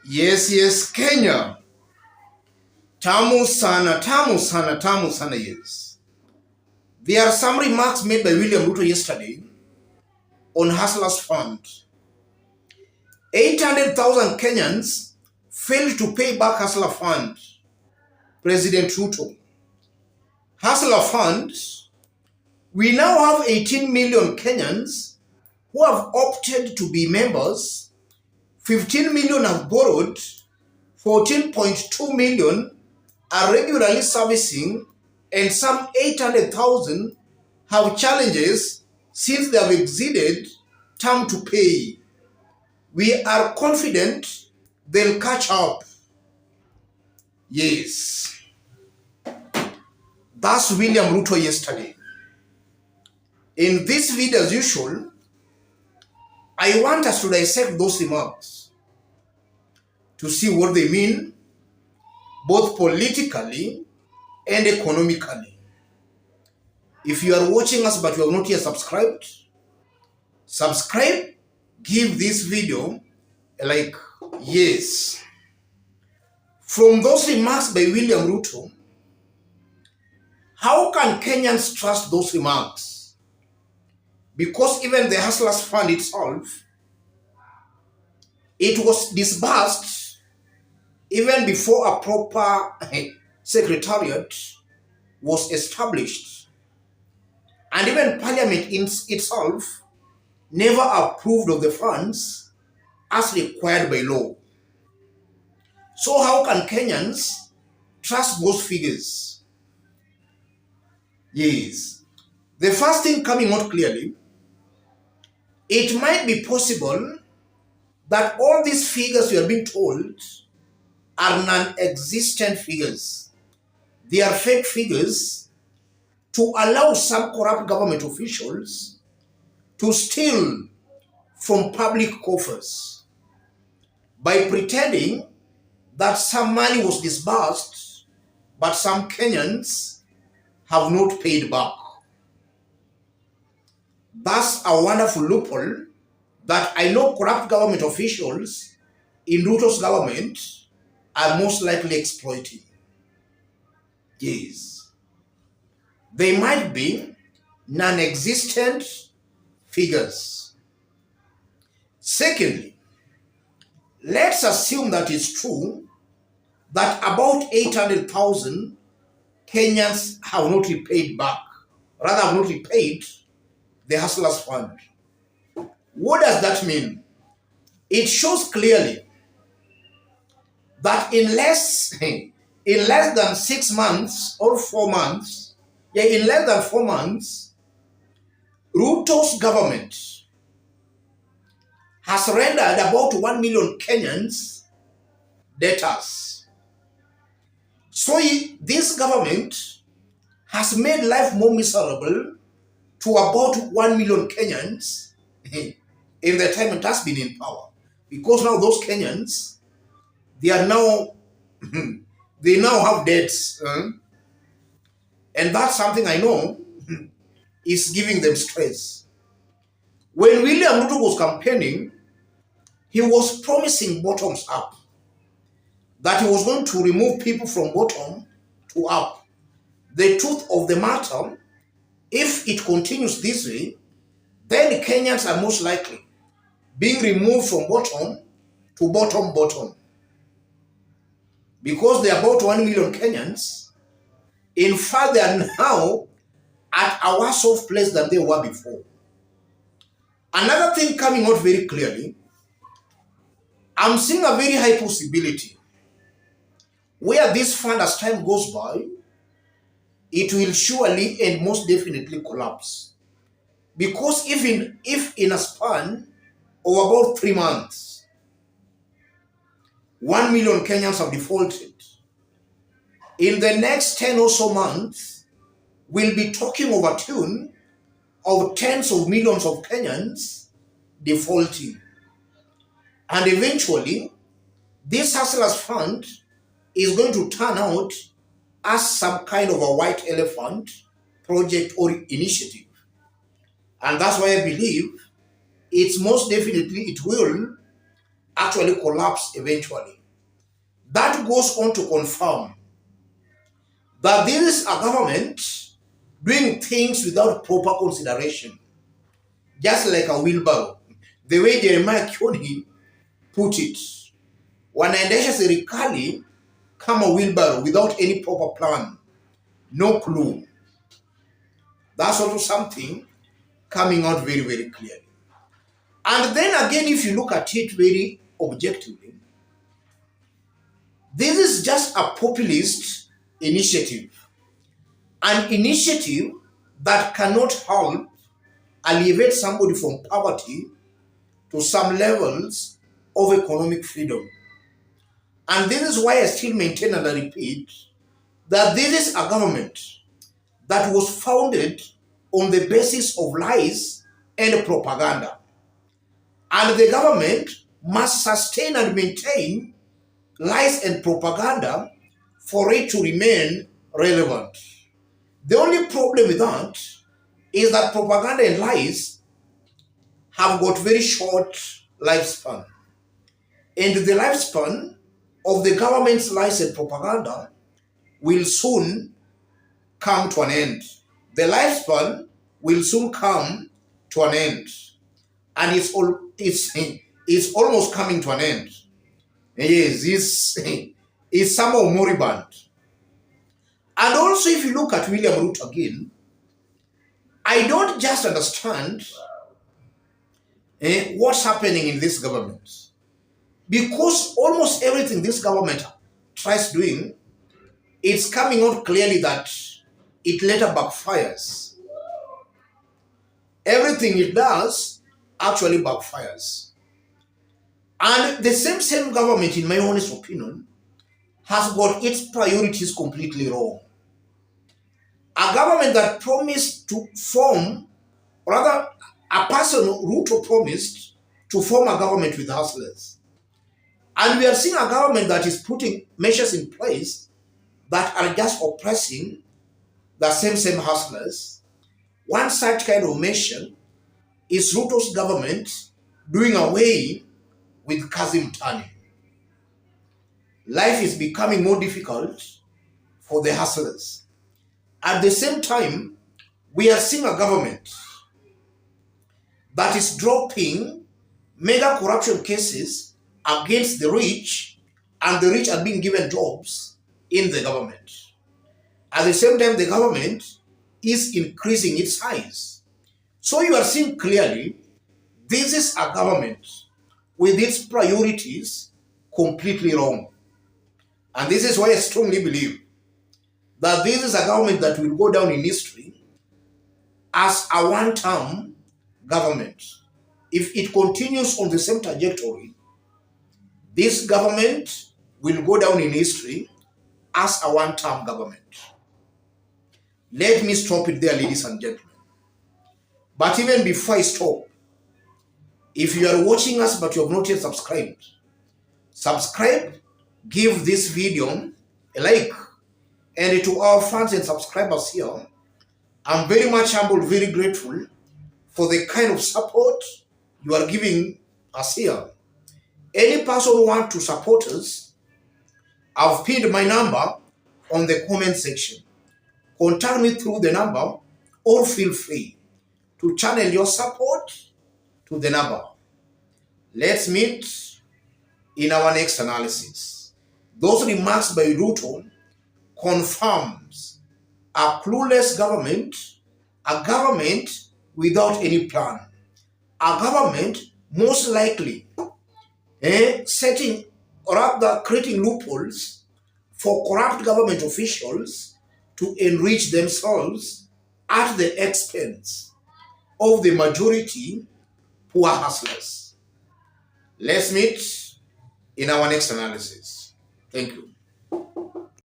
Yes, Kenya. Tamu sana, tamu sana, tamu sana, yes. There are some remarks made by William Ruto yesterday on Hustlers Fund. 800,000 Kenyans failed to pay back Hustler Fund. President Ruto. Hustler Fund, we now have 18 million Kenyans who have opted to be members. 15 million have borrowed, 14.2 million are regularly servicing, and some 800,000 have challenges since they have exceeded term to pay. We are confident they'll catch up. Yes. That's William Ruto yesterday. In this video, as usual, I want us to dissect those remarks to see what they mean, both politically and economically. If you are watching us but you have not yet subscribed, subscribe, give this video a like. Yes. From those remarks by William Ruto, how can Kenyans trust those remarks? Because even the Hustlers Fund itself, it was disbursed even before a proper secretariat was established. And even Parliament itself never approved of the funds as required by law. So how can Kenyans trust those figures? Yes. The first thing coming out clearly, it might be possible that all these figures we are being told are non-existent figures. They are fake figures to allow some corrupt government officials to steal from public coffers by pretending that some money was disbursed, but some Kenyans have not paid back. That's a wonderful loophole that I know corrupt government officials in Ruto's government are most likely exploiting. Yes. They might be non-existent figures. Secondly, let's assume that it's true that about 800,000 Kenyans have not repaid back, rather have not repaid the Hustlers Fund. What does that mean? It shows clearly that in less than 6 months or 4 months, in less than 4 months, Ruto's government has rendered about 1 million Kenyans debtors. So this government has made life more miserable to about 1 million Kenyans in the time it has been in power. Because now those Kenyans, they are now, they now have debts. And that's something I know is giving them stress. When William Ruto was campaigning, he was promising bottoms up, that he was going to remove people from bottom to up. The truth of the matter, if it continues this way, then the Kenyans are most likely being removed from bottom to bottom. Because there are about 1 million Kenyans, in fact, they are now at a worse off place than they were before. Another thing coming out very clearly, I'm seeing a very high possibility where this fund, as time goes by, it will surely and most definitely collapse. Because even if in a span of about 3 months, 1 million Kenyans have defaulted, in the next 10 or so months, we'll be talking of a tune of tens of millions of Kenyans defaulting. And eventually, this Hustlers Fund is going to turn out as some kind of a white elephant project or initiative. And that's why I believe it's most definitely it will actually collapse eventually. That goes on to confirm that this is a government doing things without proper consideration, just like a wheelbarrow. The way Jeremiah Kioni put it, wanaendesha serikali kama wheelbarrow without any proper plan, no clue. That's also something coming out very, very clearly. And then again, if you look at it very objectively, this is just a populist initiative, an initiative that cannot help alleviate somebody from poverty to some levels of economic freedom. And this is why I still maintain and I repeat that this is a government that was founded on the basis of lies and propaganda. And the government must sustain and maintain lies and propaganda for it to remain relevant. The only problem with that is that propaganda and lies have got very short lifespan. And the lifespan of the government's lies and propaganda will soon come to an end. The lifespan will soon come to an end. And it's almost coming to an end. Yes, it's somehow moribund. And also, if you look at William Ruto again, I don't just understand what's happening in this government. Because almost everything this government tries doing, it's coming out clearly that it later backfires. Everything it does actually backfires. And the same government, in my honest opinion, has got its priorities completely wrong. A government that promised to form, or rather, a person, Ruto, promised to form a government with hustlers. And we are seeing a government that is putting measures in place that are just oppressing the same hustlers. One such kind of measure is Ruto's government doing away with Kazim Tani. Life is becoming more difficult for the hustlers. At the same time, we are seeing a government that is dropping mega corruption cases against the rich, and the rich are being given jobs in the government. At the same time, the government is increasing its size. So you are seeing clearly, this is a government with its priorities completely wrong. And this is why I strongly believe that this is a government that will go down in history as a one-term government. If it continues on the same trajectory, this government will go down in history as a one-term government. Let me stop it there, ladies and gentlemen. But even before I stop, if you are watching us but you have not yet subscribed, subscribe, give this video a like, and to our fans and subscribers here, I'm very much humble, very grateful for the kind of support you are giving us here. Any person who wants to support us, I've pinned my number on the comment section. Contact me through the number, or feel free to channel your support to the number. Let's meet in our next analysis. Those remarks by Ruto confirms a clueless government, a government without any plan, a government most likely setting or rather creating loopholes for corrupt government officials to enrich themselves at the expense of the majority poor hustlers. Let's meet in our next analysis. Thank you.